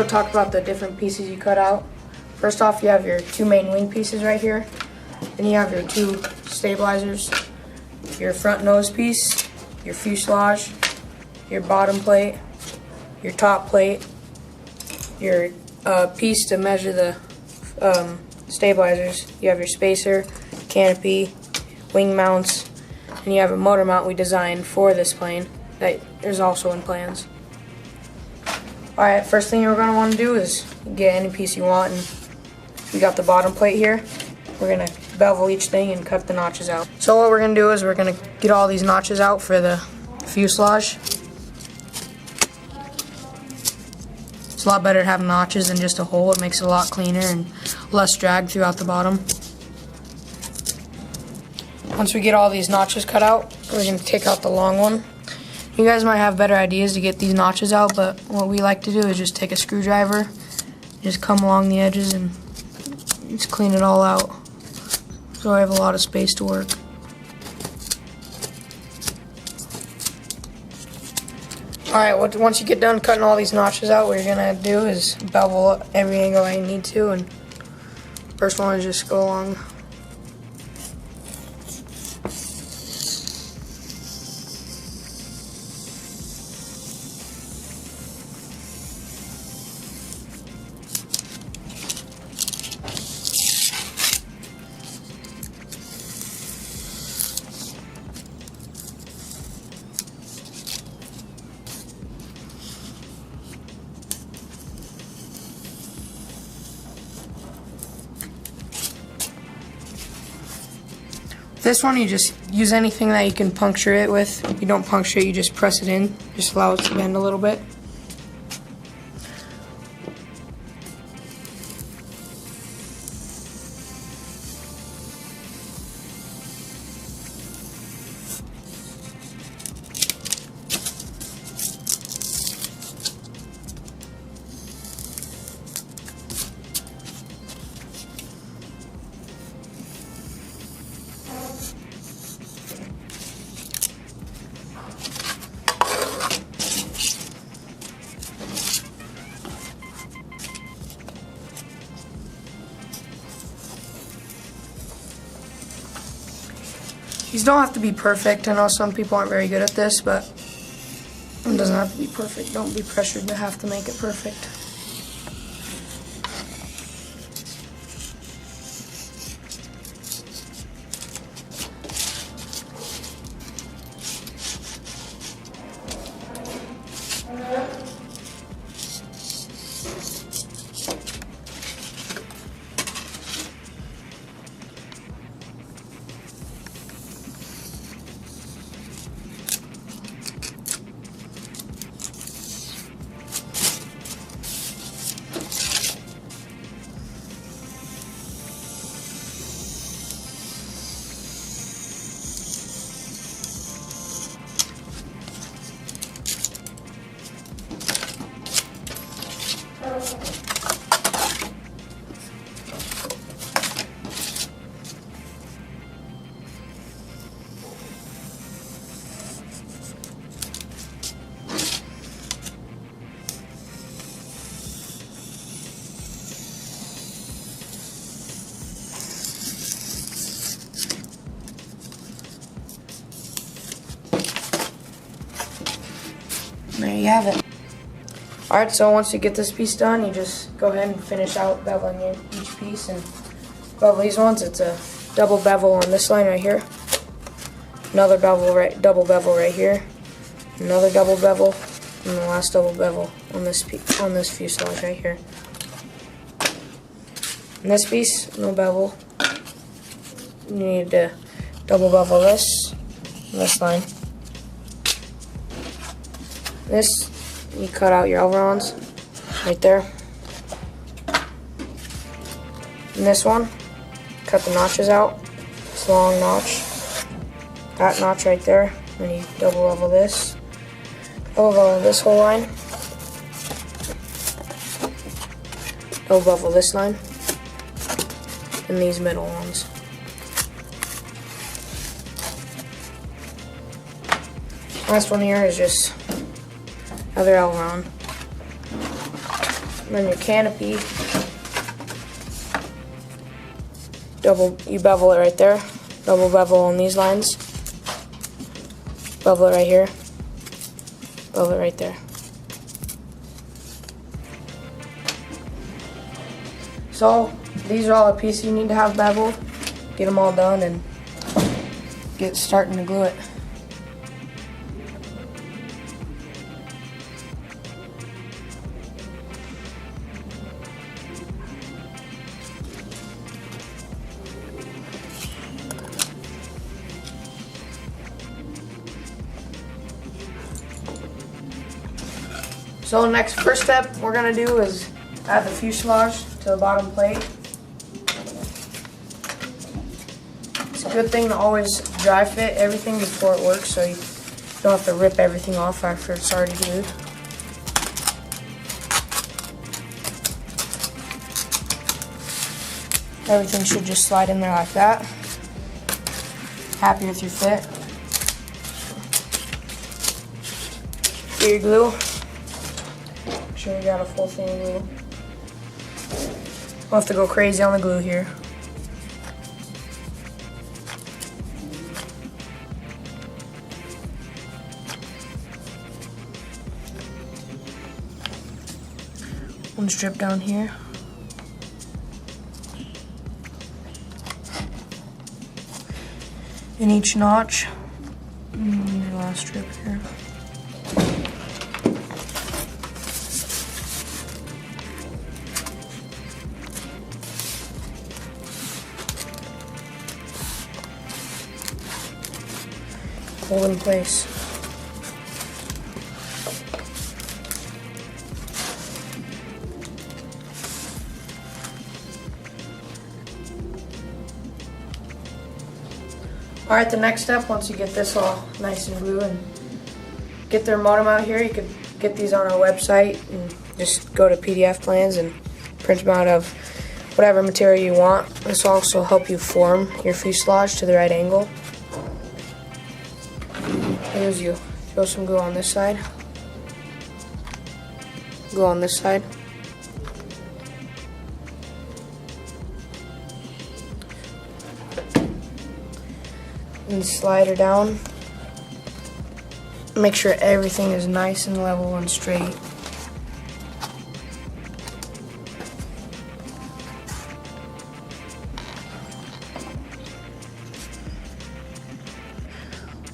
talk about the different pieces you cut out. First off, you have your two main wing pieces right here. Then you have your two stabilizers, your front nose piece, your fuselage, your bottom plate, your top plate, your piece to measure the stabilizers. You have your spacer, canopy, wing mounts, and you have a motor mount we designed for this plane that is also in plans. Alright, first thing you're going to want to do is get any piece you want, and we got the bottom plate here. We're going to bevel each thing and cut the notches out. So what we're going to do is we're going to get all these notches out for the fuselage. It's a lot better to have notches than just a hole. It makes it a lot cleaner and less drag throughout the bottom. Once we get all these notches cut out, we're going to take out the long one. You guys might have better ideas to get these notches out, but what we like to do is just take a screwdriver, just come along the edges and just clean it all out. So I have a lot of space to work. Alright, once you get done cutting all these notches out, what you're going to do is bevel up every angle I need to, and first one is just go along. This one, you just use anything that you can puncture it with. If you don't puncture it, you just press it in. Just allow it to bend a little bit. These don't have to be perfect. I know some people aren't very good at this, but it doesn't have to be perfect. Don't be pressured to have to make it perfect. There you have it. Alright, so once you get this piece done, you just go ahead and finish out beveling each piece. And bevel these ones, it's a double bevel on this line right here, another double bevel right here, another double bevel, and the last double bevel on this fuselage right here. And this piece, no bevel. You need to double bevel this line. This, you cut out your ailerons right there. And this one, cut the notches out. This long notch. That notch right there. And you double bevel this. Double bevel this whole line. Double bevel this line. And these middle ones. Last one here is just another aileron. And then your canopy, you bevel it right there. Double bevel on these lines. Bevel it right here. Bevel it right there. So these are all the pieces you need to have beveled. Get them all done and get starting to glue it. So the next first step we're gonna do is add the fuselage to the bottom plate. It's a good thing to always dry fit everything before it works, so you don't have to rip everything off after it's already glued. Everything should just slide in there like that. Happy with your fit. Get your glue. Make sure you got a full thing of glue. We'll have to go crazy on the glue here. One strip down here. In each notch. And your last strip here. Hold in place. Alright, the next step, once you get this all nice and glued and get their modem out here, you could get these on our website and just go to PDF plans and print them out of whatever material you want. This will also help you form your fuselage to the right angle. Here's you. Throw some glue on this side. Glue on this side. And slide her down. Make sure everything is nice and level and straight.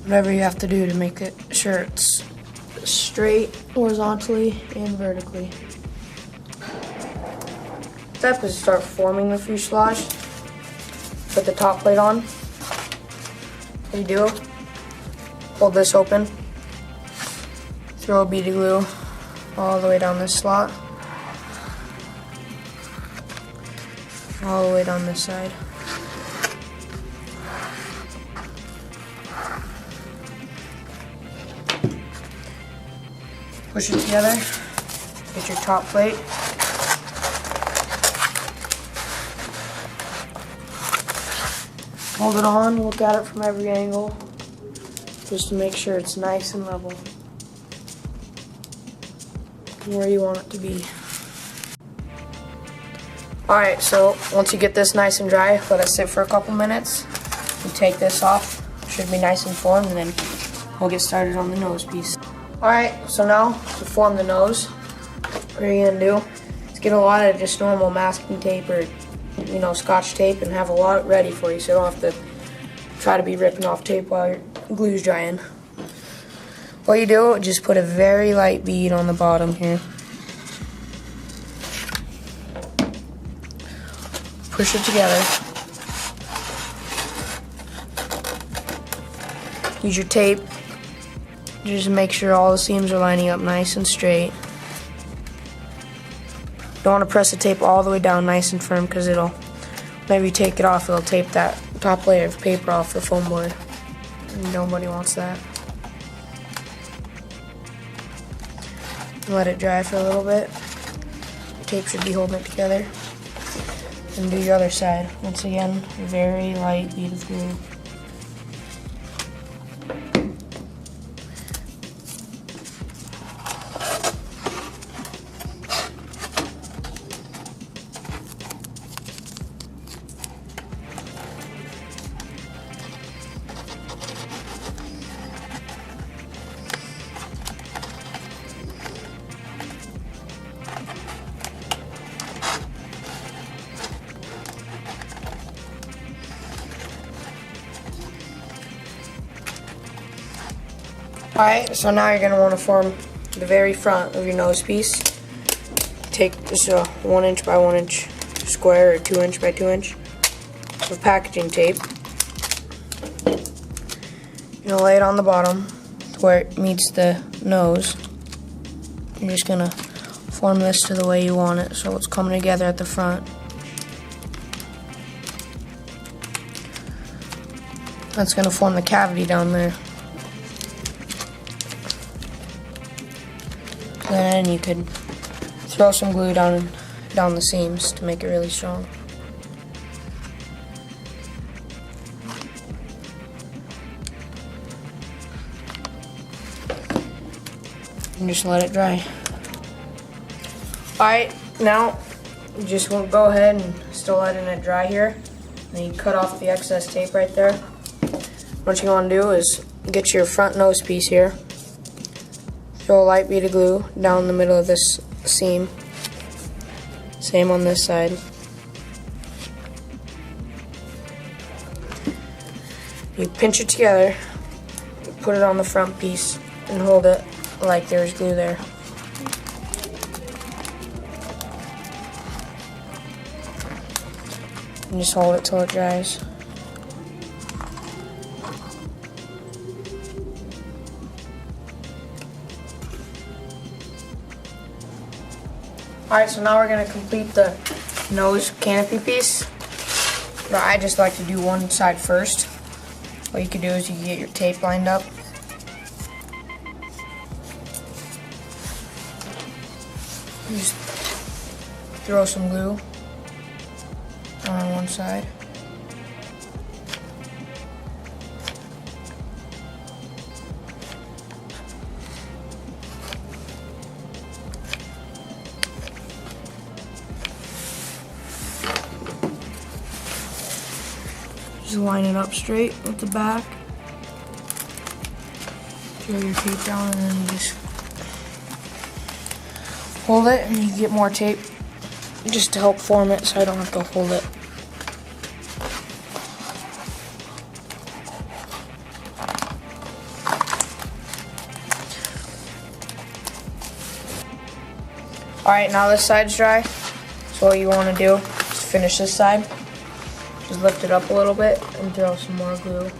Whatever you have to do to make it sure it's straight horizontally and vertically. Step is start forming the fuselage. Put the top plate on. What you do, hold this open, throw a bead of glue all the way down this slot, all the way down this side. Push it together, get your top plate. Hold it on, look at it from every angle, just to make sure it's nice and level, where you want it to be. Alright, so once you get this nice and dry, let it sit for a couple minutes. You take this off, should be nice and formed, and then we'll get started on the nose piece. Alright, so now to form the nose, what you're going to do is get a lot of just normal masking tape or Scotch tape and have a lot ready for you, so you don't have to try to be ripping off tape while your glue's drying. What you do, just put a very light bead on the bottom here. Push it together. Use your tape. Just make sure all the seams are lining up nice and straight. Don't want to press the tape all the way down nice and firm, because whenever you take it off, it'll tape that top layer of paper off the foam board. And nobody wants that. Let it dry for a little bit. The tape should be holding it together. And do your other side. Once again, very light bead of glue. Alright, so now you're going to want to form the very front of your nose piece. Take just a 1 inch by 1 inch square or 2 inch by 2 inch of packaging tape. You're going to lay it on the bottom to where it meets the nose. You're just going to form this to the way you want it so it's coming together at the front. That's going to form the cavity down there. And then you could throw some glue down the seams to make it really strong. And just let it dry. Alright, now you just want to go ahead and still letting it dry here. And then you cut off the excess tape right there. What you want to do is get your front nose piece here. Throw a light bead of glue down the middle of this seam. Same on this side. You pinch it together, you put it on the front piece, and hold it like there's glue there. And just hold it till it dries. Alright, so now we're going to complete the nose canopy piece. But I just like to do one side first. What you can do is you can get your tape lined up. You just throw some glue on one side. Just line it up straight with the back. Throw your tape down and then you just hold it, and you get more tape just to help form it so I don't have to hold it. Alright, now this side's dry. So what you want to do is finish this side. Just lift it up a little bit and throw some more glue.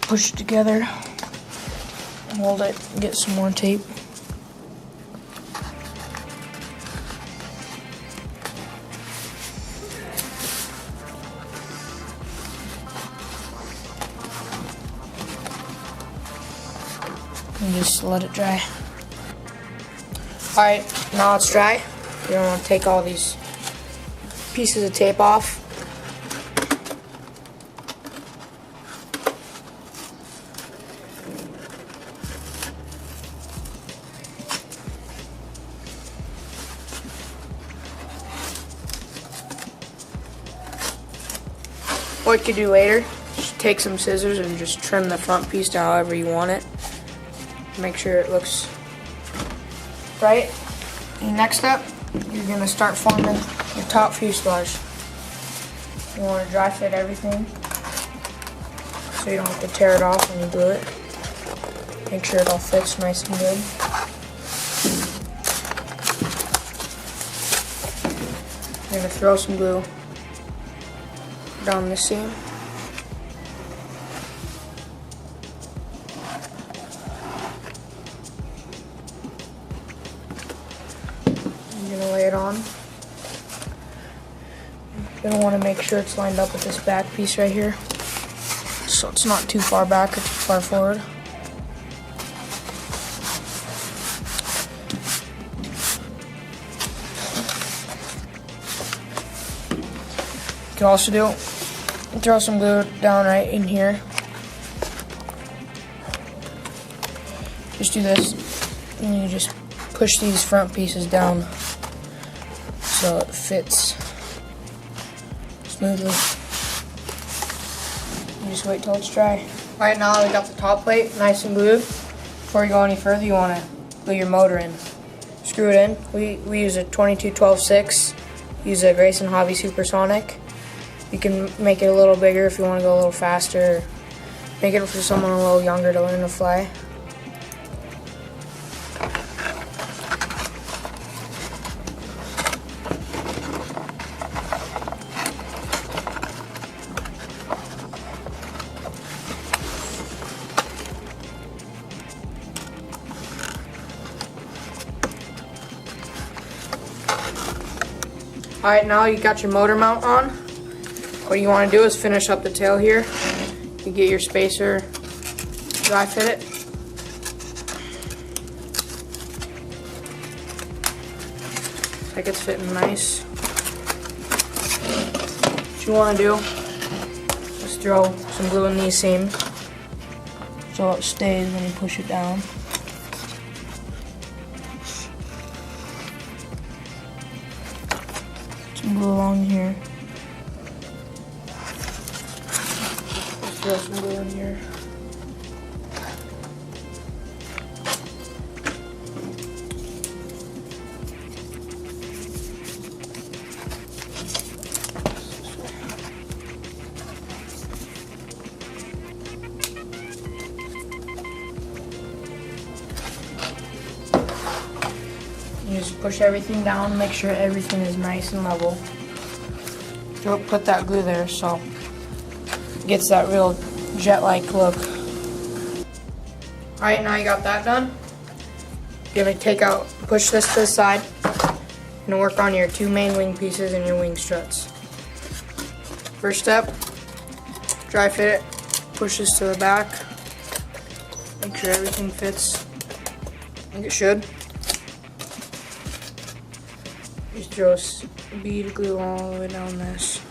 Push it together, hold it, get some more tape. And just let it dry. Alright, now it's dry. You're going to take all these pieces of tape off. What you could do later, just take some scissors and just trim the front piece to however you want it. Make sure it looks right. And next up, you're going to start forming your top fuselage. You want to dry fit everything so you don't have to tear it off when you glue it. Make sure it all fits nice and good. You're going to throw some glue down the seam. You're going to lay it on. You're going to want to make sure it's lined up with this back piece right here, so it's not too far back or too far forward. You can also throw some glue down right in here. Just do this, and you just push these front pieces down so it fits smoothly. You just wait till it's dry. Alright, now that we got the top plate nice and glued, before we go any further, you want to glue your motor in. Screw it in. We use a 22-12-6. Use a Grayson Hobby Supersonic. You can make it a little bigger if you want to go a little faster. Make it for someone a little younger to learn to fly. Alright, now you got your motor mount on. What you want to do is finish up the tail here. You get your spacer, dry fit it. Like it's fitting nice. What you want to do, just throw some glue in these seams so it stays when you push it down. Some glue along here. Throw some glue in here. You just push everything down, make sure everything is nice and level. Put that glue there so it gets that real jet-like look. Alright, now you got that done. You're going to push this to the side and work on your two main wing pieces and your wing struts. First step, dry fit it, push this to the back, make sure everything fits like it should. Just throw a bead of glue all the way down this.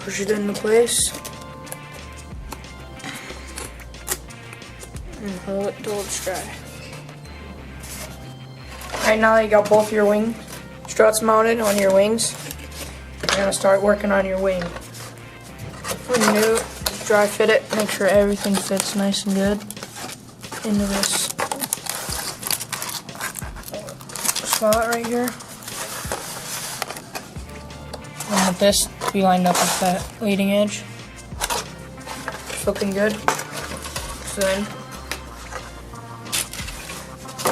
Push it into place and hold it till it's dry. Alright, now that you got both your wing struts mounted on your wings, you're going to start working on your wing. When you do, just dry fit it, make sure everything fits nice and good into this spot right here. And with this, be lined up with that leading edge. It's looking good. So then,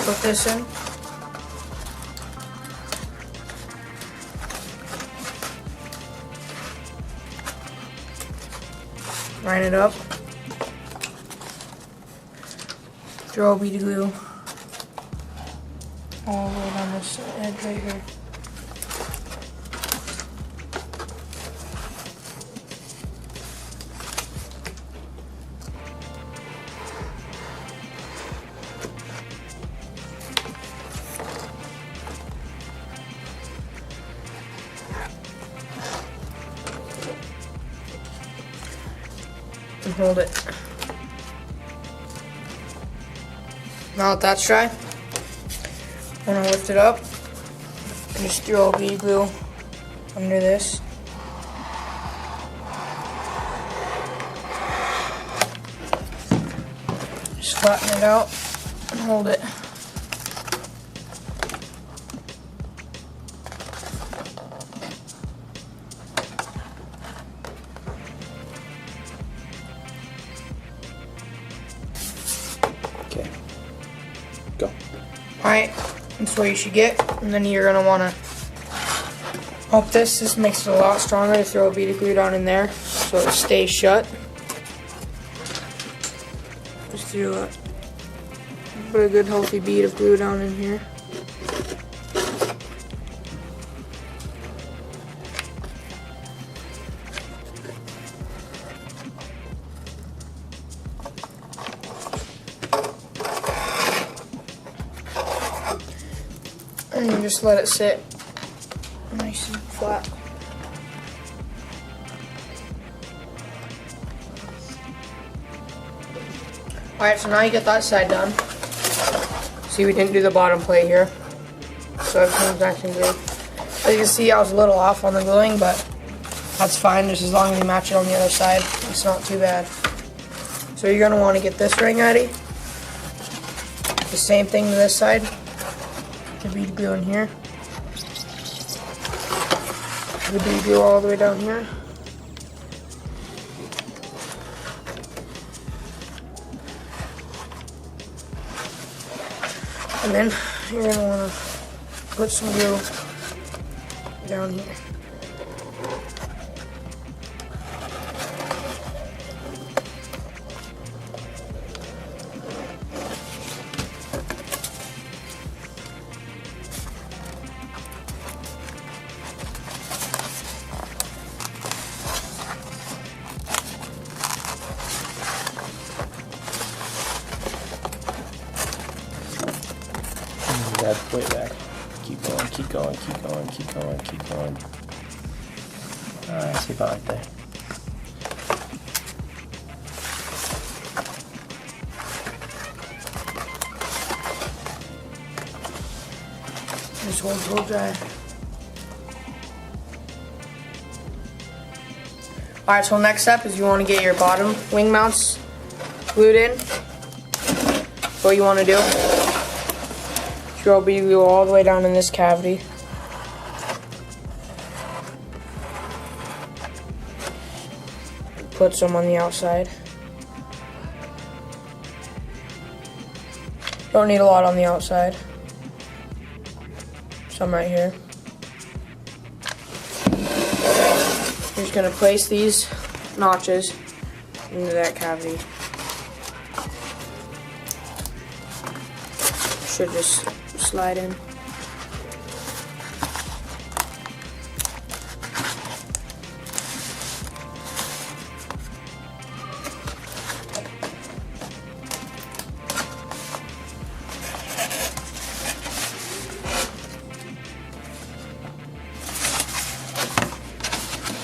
put this in. Line it up. Throw a bead of glue all the way down this edge right here. And hold it. Now that that's dry, I'm going to lift it up and just throw a bead of glue under this. Just flatten it out and hold it. Okay, go. Alright, that's what you should get. And then you're going to want to pump this. This makes it a lot stronger to throw a bead of glue down in there so it stays shut. Just put a good healthy bead of glue down in here. And you just let it sit nice and flat. Alright, so now you get that side done. See, we didn't do the bottom plate here. So everything's nice and good. As you can see, I was a little off on the gluing, but that's fine, just as long as you match it on the other side. It's not too bad. So you're going to want to get this ring ready. The same thing to this side. The bead glue in here. The bead glue all the way down here. And then you're going to want to put some glue down here. That's way back. Keep going, keep going, keep going, keep going, keep going. Alright, see about right there. This one's a little dry. Alright, so next step is you want to get your bottom wing mounts glued in. What you want to do, throw bead glue all the way down in this cavity. Put some on the outside. Don't need a lot on the outside. Some right here. You're just going to place these notches into that cavity. Should just slide in.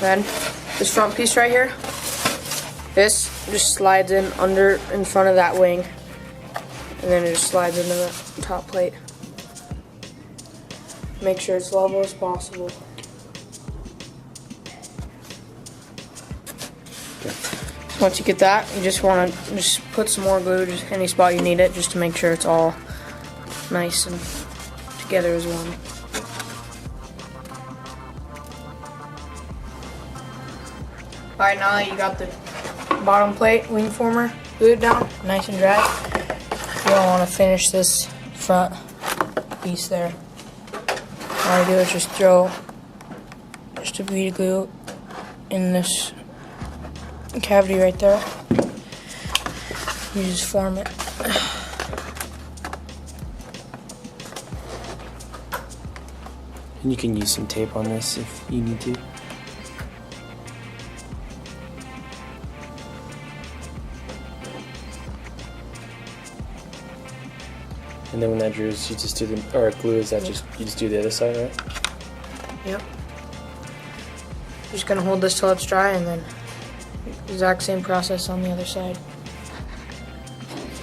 Then this front piece right here, this just slides in in front of that wing, and then it just slides into the top plate. Make sure it's level as possible. Okay. So once you get that, you just want to just put some more glue just any spot you need it, just to make sure it's all nice and together as one. Alright, now that you got the bottom plate wing former glued down, nice and dry, you don't want to finish this front piece there. All you do is just throw just a bead of glue in this cavity right there. You just form it. And you can use some tape on this if you need to. And then when that dries, you just do the, or glue, is that just, you just do the other side, right? Yep. Just gonna hold this till it's dry, and then exact same process on the other side.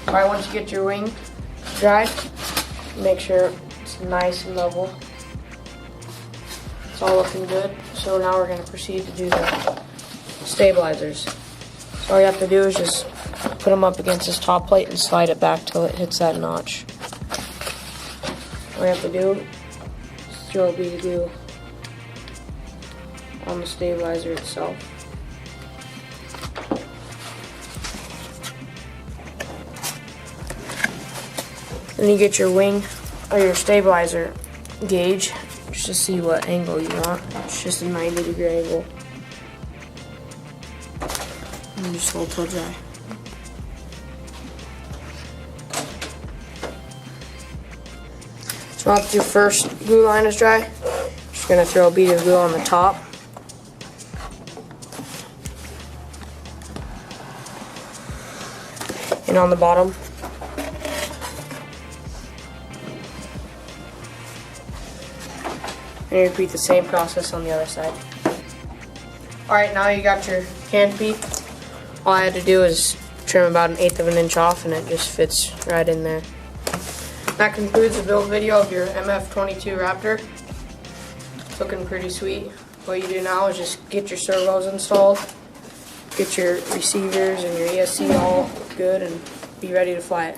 Alright, once you get your wing dried, make sure it's nice and level. It's all looking good. So now we're gonna proceed to do the stabilizers. So all you have to do is just put them up against this top plate and slide it back till it hits that notch. All you have to do is throw a bead of glue on the stabilizer itself. Then you get your wing or your stabilizer gauge just to see what angle you want. It's just a 90-degree angle. And just hold till dry. So once your first glue line is dry, just gonna throw a bead of glue on the top. And on the bottom. And you repeat the same process on the other side. Alright, now you got your handpiece. All I had to do is trim about 1/8 of an inch off and it just fits right in there. That concludes the build video of your MF22 Raptor. It's looking pretty sweet. What you do now is just get your servos installed, get your receivers and your ESC all good, and be ready to fly it.